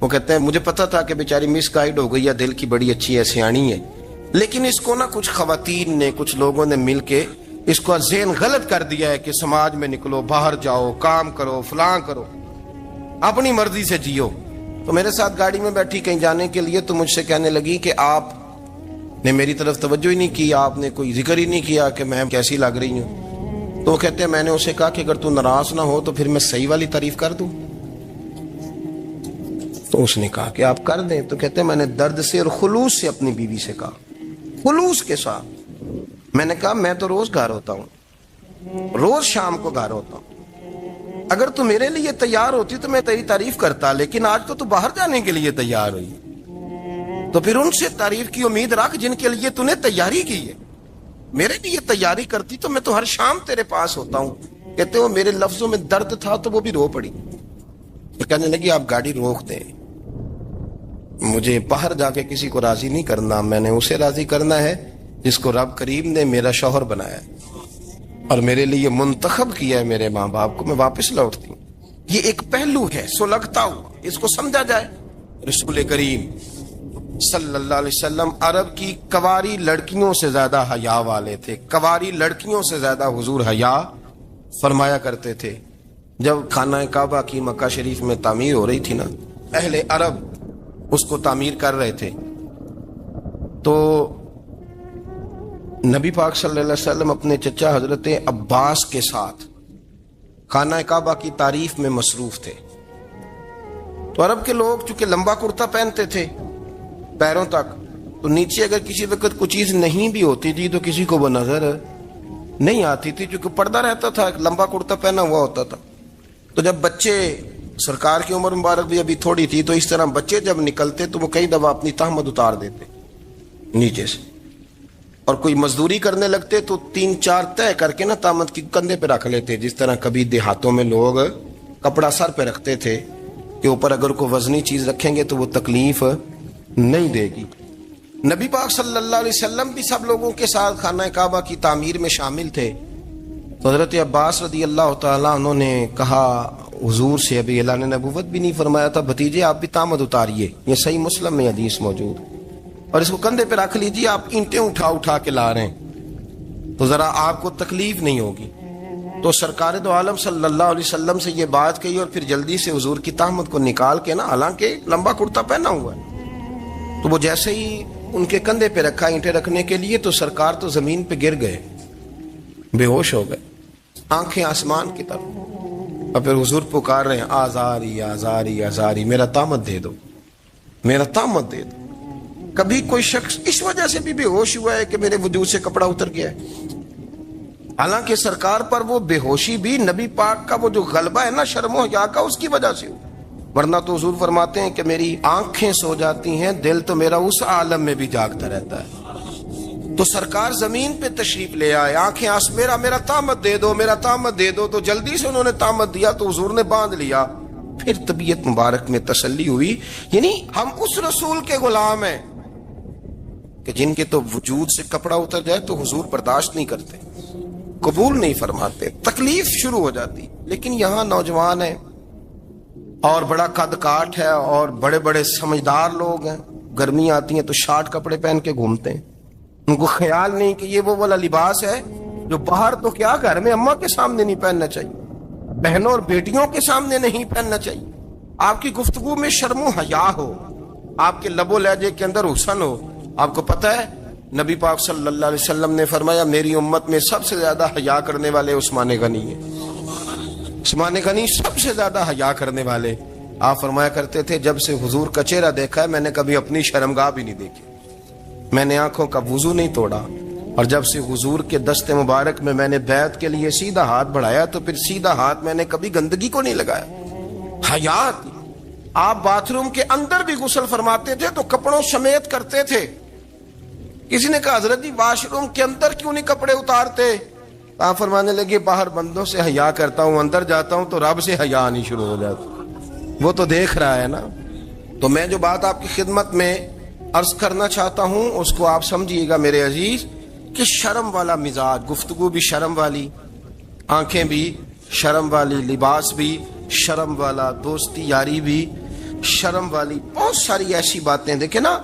वो कहते हैं मुझे पता था कि बेचारी मिस गाइड हो गई है, दिल की बड़ी अच्छी है, सियानी है, लेकिन इसको ना कुछ खवातीन ने, कुछ लोगों ने मिल के इसको ज़हन गलत कर दिया है कि समाज में निकलो, बाहर जाओ, काम करो, फलां करो, अपनी मर्जी से जियो। तो मेरे साथ गाड़ी में बैठी कहीं जाने के लिए, तो मुझसे कहने लगी कि आप ने मेरी तरफ तवज्जो ही नहीं की, आपने कोई जिक्र ही नहीं किया कि मैं कैसी लग रही हूँ। तो कहते हैं मैंने उसे कहा कि अगर तू नाराज ना हो तो फिर मैं सही वाली तारीफ कर दूं। तो उसने कहा कि आप कर दें। तो कहते हैं मैंने दर्द से और खुलूस से अपनी बीवी से कहा, खुलूस के साथ मैंने कहा मैं तो रोज घर होता हूँ, रोज शाम को घर होता हूँ, अगर तू मेरे लिए तैयार होती तो मैं तेरी तारीफ करता, लेकिन आज तो तू बाहर जाने के लिए तैयार हुई, तो फिर उनसे तारीफ की उम्मीद रख जिनके लिए तूने तैयारी की है। मेरे लिए तैयारी करती तो मैं तो हर शाम तेरे पास होता हूँ। कहते हो मेरे लफ्जों में दर्द था तो वो भी रो पड़ी। तो कहने लगी आप गाड़ी रोक दें, मुझे बाहर जाके किसी को राजी नहीं करना, मैंने उसे राजी करना है जिसको रब करीम ने मेरा शौहर बनाया है और मेरे लिए मुंतखब किया है मेरे माँ बाप को। मैं वापस लौटती हूँ। ये एक पहलू है सुलगता हुआ, इसको समझा जाए। रसूल करीम सल्लल्लाहु अलैहि वसल्लम अरब की कवारी लड़कियों से ज्यादा हया वाले थे। कवारी लड़कियों से ज्यादा हुजूर हया फरमाया करते थे। जब खाना काबा की मक्का शरीफ में तामीर हो रही थी ना, अहले अरब उसको तामीर कर रहे थे, तो नबी पाक सल्लल्लाहु अलैहि वसल्लम अपने चचा हजरत अब्बास के साथ खाना काबा की तारीफ में मसरूफ थे। तो अरब के लोग चूंकि लंबा कुर्ता पहनते थे पैरों तक, तो नीचे अगर किसी वक्त कुछ चीज नहीं भी होती थी तो किसी को वो नजर नहीं आती थी, क्योंकि पर्दा रहता था, लंबा कुर्ता पहना हुआ होता था। तो जब बच्चे, सरकार की उम्र मुबारक भी अभी थोड़ी थी, तो इस तरह बच्चे जब निकलते तो वो कई दफा अपनी तहमद उतार देते नीचे से, और कोई मजदूरी करने लगते तो 3-4 तय करके ना तहमद की कंधे पे रख लेते। जिस तरह कभी देहातों में लोग कपड़ा सर पे रखते थे कि ऊपर अगर कोई वजनी चीज रखेंगे तो वो तकलीफ नहीं देगी।
نبی پاک صلی اللہ علیہ وسلم بھی سب لوگوں کے ساتھ خانہ کعبہ کی تعمیر میں شامل تھے. تو حضرت عباس رضی اللہ تعالیٰ عنہ نے کہا حضور سے، ابھی اعلان نبوت بھی نہیں فرمایا تھا، بھتیجے آپ بھی تامد اتاریے. یہ صحیح مسلم میں حدیث موجود، اور اس کو کندھے پہ رکھ لیجیے، آپ اینٹیں اٹھا اٹھا کے لا رہے ہیں تو ذرا آپ کو تکلیف نہیں ہوگی. تو سرکار دو عالم صلی اللہ علیہ وسلم سے یہ بات کہی اور پھر جلدی سے حضور کی تہمت کو نکال کے نا، حالانکہ لمبا کرتا پہنا ہوا ہے، تو وہ جیسے ہی ان کے کندھے پہ رکھا اینٹیں رکھنے کے لیے تو سرکار تو زمین پہ گر گئے، بے ہوش ہو گئے، آنکھیں آسمان کی طرف. اور پھر حضور پکار رہے ہیں آزاری آزاری آزاری، میرا تامت دے دو، میرا تامت دے دو. کبھی کوئی شخص اس وجہ سے بھی بے ہوش ہوا ہے کہ میرے وجود سے کپڑا اتر گیا ہے؟ حالانکہ سرکار پر وہ بے ہوشی بھی نبی پاک کا وہ جو غلبہ ہے نا شرم و حیا کا، اس کی وجہ سے ہو. ورنہ تو حضور فرماتے ہیں کہ میری آنکھیں سو جاتی ہیں، دل تو میرا اس عالم میں بھی جاگتا رہتا ہے. تو سرکار زمین پہ تشریف لے آئے، آنکھیں میرا تامت دے دو، میرا تامت دے دو. تو جلدی سے انہوں نے تامت دیا تو حضور نے باندھ لیا. پھر طبیعت مبارک میں تسلی ہوئی. یعنی ہم اس رسول کے غلام ہیں کہ جن کے تو وجود سے کپڑا اتر جائے تو حضور برداشت نہیں کرتے، قبول نہیں فرماتے، تکلیف شروع ہو جاتی. لیکن یہاں نوجوان ہیں اور بڑا قد کاٹ ہے اور بڑے بڑے سمجھدار لوگ ہیں، گرمی آتی ہیں تو شارٹ کپڑے پہن کے گھومتے ہیں. ان کو خیال نہیں کہ یہ وہ والا لباس ہے جو باہر تو کیا گھر میں اماں کے سامنے نہیں پہننا چاہیے، بہنوں اور بیٹیوں کے سامنے نہیں پہننا چاہیے. آپ کی گفتگو میں شرم و حیا ہو، آپ کے لب و لہجے کے اندر حسن ہو. آپ کو پتہ ہے نبی پاک صلی اللہ علیہ وسلم نے فرمایا میری امت میں سب سے زیادہ حیا کرنے والے عثمان غنی ہیں. عثمان غنی سب سے زیادہ حیا کرنے والے. آپ فرمایا کرتے تھے جب سے حضور کا چہرہ دیکھا ہے میں نے کبھی اپنی شرمگاہ بھی نہیں دیکھی، میں نے آنکھوں کا وضو نہیں توڑا، اور جب سے حضور کے دست مبارک میں نے بیعت کے لیے سیدھا ہاتھ بڑھایا تو پھر سیدھا ہاتھ میں نے کبھی گندگی کو نہیں لگایا. حیات. آپ باتھ روم کے اندر بھی غسل فرماتے تھے تو کپڑوں سمیت کرتے تھے. کسی نے کہا حضرت جی واش روم کے اندر کیوں نہیں کپڑے اتارتے؟ آپ فرمانے لگے باہر بندوں سے حیا کرتا ہوں، اندر جاتا ہوں تو رب سے حیا نہیں شروع ہو جاتا، وہ تو دیکھ رہا ہے نا. تو میں جو بات آپ کی خدمت میں عرض کرنا چاہتا ہوں اس کو آپ سمجھیے گا میرے عزیز، کہ شرم والا مزاج، گفتگو بھی شرم والی، آنکھیں بھی شرم والی، لباس بھی شرم والا، دوستی یاری بھی شرم والی، بہت ساری ایسی باتیں. دیکھیں نا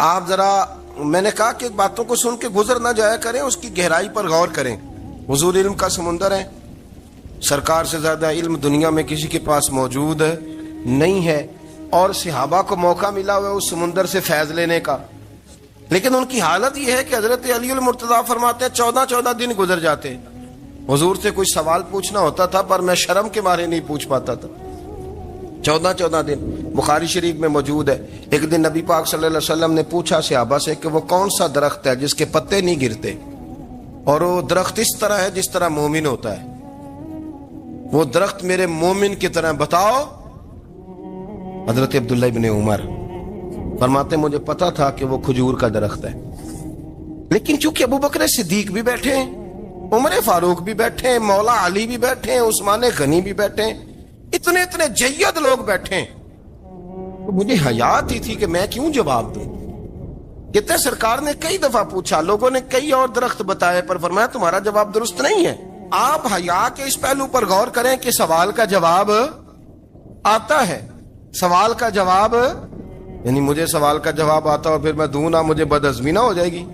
آپ ذرا، میں نے کہا کہ باتوں کو سن کے گزر نہ جایا کریں، اس کی گہرائی پر غور کریں. حضور علم کا سمندر ہے، سرکار سے زیادہ علم دنیا میں کسی کے پاس موجود نہیں ہے، اور صحابہ کو موقع ملا ہوا ہے اس سمندر سے فیض لینے کا. لیکن ان کی حالت یہ ہے کہ حضرت علی المرتضیٰ فرماتے ہیں 14 دن گزر جاتے. حضور سے کوئی سوال پوچھنا ہوتا تھا پر میں شرم کے مارے نہیں پوچھ پاتا تھا. 14 دن بخاری شریف میں موجود ہے. ایک دن نبی پاک صلی اللہ علیہ وسلم نے پوچھا صحابہ سے کہ وہ کون سا درخت ہے جس کے پتے نہیں گرتے، اور وہ درخت اس طرح ہے جس طرح مومن ہوتا ہے، وہ درخت میرے مومن کی طرح بتاؤ. حضرت عبداللہ ابن عمر فرماتے مجھے پتا تھا کہ وہ کھجور کا درخت ہے، لیکن چونکہ ابو بکر صدیق بھی بیٹھے ہیں، عمر فاروق بھی بیٹھے ہیں، مولا علی بھی بیٹھے ہیں، عثمان غنی بھی بیٹھے ہیں، اتنے جید لوگ بیٹھے ہیں، تو مجھے حیات ہی تھی کہ میں کیوں جواب دوں. کہتے ہیں سرکار نے کئی دفعہ پوچھا، لوگوں نے کئی اور درخت بتائے، پر فرمایا تمہارا جواب درست نہیں ہے. آپ حیا کے اس پہلو پر غور کریں کہ سوال کا جواب آتا ہے. سوال کا جواب، یعنی مجھے سوال کا جواب آتا اور پھر میں دوں نہ، مجھے بدعزمی نہ ہو جائے گی.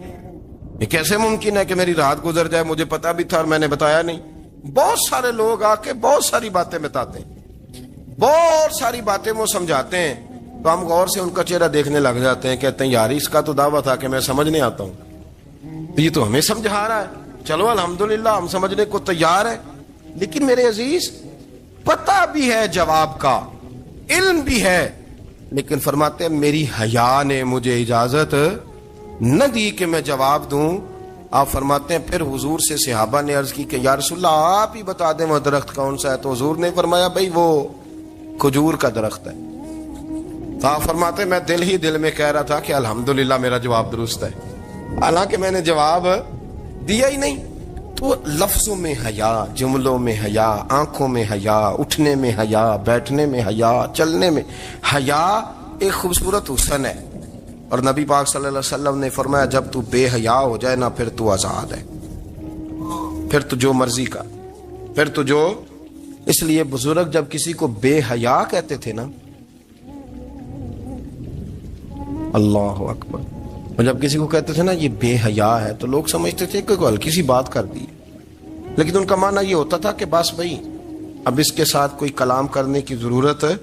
یہ کیسے ممکن ہے کہ میری رات گزر جائے، مجھے پتا بھی تھا اور میں نے بتایا نہیں. بہت سارے لوگ آ کے بہت ساری باتیں بتاتے ہیں، بہت ساری باتیں وہ سمجھاتے ہیں، تو ہم غور سے ان کا چہرہ دیکھنے لگ جاتے ہیں، کہتے ہیں یار اس کا تو دعویٰ تھا کہ میں سمجھنے آتا ہوں، تو یہ تو ہمیں سمجھا رہا ہے، چلو الحمدللہ ہم سمجھنے کو تیار ہیں. لیکن میرے عزیز پتہ بھی ہے جواب کا، علم بھی ہے، لیکن فرماتے ہیں میری حیا نے مجھے اجازت نہ دی کہ میں جواب دوں. آپ فرماتے ہیں پھر حضور سے صحابہ نے عرض کی کہ یا رسول اللہ آپ ہی بتا دیں وہ درخت کون سا ہے. تو حضور نے فرمایا بھائی وہ کھجور کا درخت ہے. تو آپ فرماتے ہیں میں دل میں کہہ رہا تھا کہ الحمدللہ میرا جواب درست ہے، حالانکہ میں نے جواب دیا ہی نہیں. تو لفظوں میں حیا، جملوں میں حیا، آنکھوں میں حیا، اٹھنے میں حیا، بیٹھنے میں حیا، چلنے میں حیا ایک خوبصورت حسن ہے.
اور نبی پاک صلی اللہ علیہ وسلم نے فرمایا جب تو بے حیا ہو جائے نا پھر تو آزاد ہے، پھر تو جو مرضی کا، پھر تو جو. اس لیے بزرگ جب کسی کو بے حیا کہتے تھے نا، اللہ اکبر، اور جب کسی کو کہتے تھے نا یہ بے حیا ہے تو لوگ سمجھتے تھے کہ کوئی ہلکی سی بات کر دی، لیکن ان کا معنی یہ ہوتا تھا کہ بس بھائی اب اس کے ساتھ کوئی کلام کرنے کی ضرورت ہے،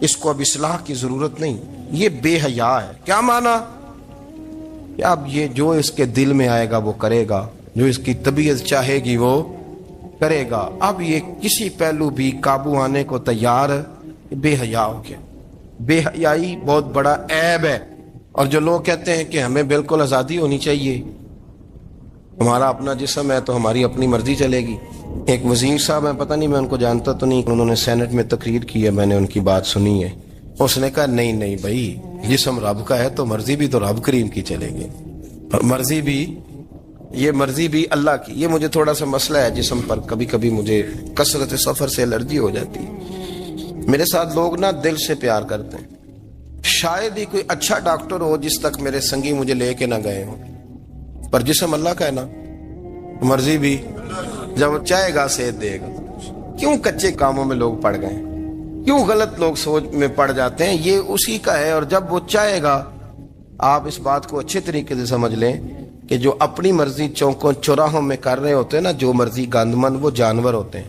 اس کو اب اصلاح کی ضرورت نہیں، یہ بے حیا ہے. کیا معنی کہ اب یہ جو اس کے دل میں آئے گا وہ کرے گا، جو اس کی طبیعت چاہے گی وہ کرے گا، اب یہ کسی پہلو بھی قابو آنے کو تیار ہے، بے حیا ہو گیا. بے حیائی بہت بڑا عیب ہے. اور جو لوگ کہتے ہیں کہ ہمیں بالکل آزادی ہونی چاہیے، ہمارا اپنا جسم ہے تو ہماری اپنی مرضی چلے گی. ایک وزیر صاحب ہیں، پتہ نہیں میں ان کو جانتا تو نہیں، انہوں نے سینٹ میں تقریر کی ہے، میں نے ان کی بات سنی ہے. اس نے کہا نہیں نہیں بھائی، جسم رب کا ہے تو مرضی بھی تو رب کریم کی چلے گی، اور مرضی بھی اللہ کی. یہ مجھے تھوڑا سا مسئلہ ہے جسم پر، کبھی کبھی مجھے کثرت سفر سے الرجی ہو جاتی ہے. میرے ساتھ لوگ نا دل سے پیار کرتے ہیں، شاید ہی کوئی اچھا ڈاکٹر ہو جس تک میرے سنگی مجھے لے کے نہ گئے ہوں، پر جسم اللہ کا ہے نا، مرضی بھی جب وہ چاہے گا صحت دے گا. کیوں کچے کاموں میں لوگ پڑ گئے، کیوں غلط لوگ سوچ میں پڑ جاتے ہیں؟ یہ اسی کا ہے. اور جب وہ چاہے گا، آپ اس بات کو اچھے طریقے سے سمجھ لیں کہ جو اپنی مرضی چوکوں چوراہوں میں کر رہے ہوتے ہیں نا، جو مرضی گندمند، وہ جانور ہوتے ہیں.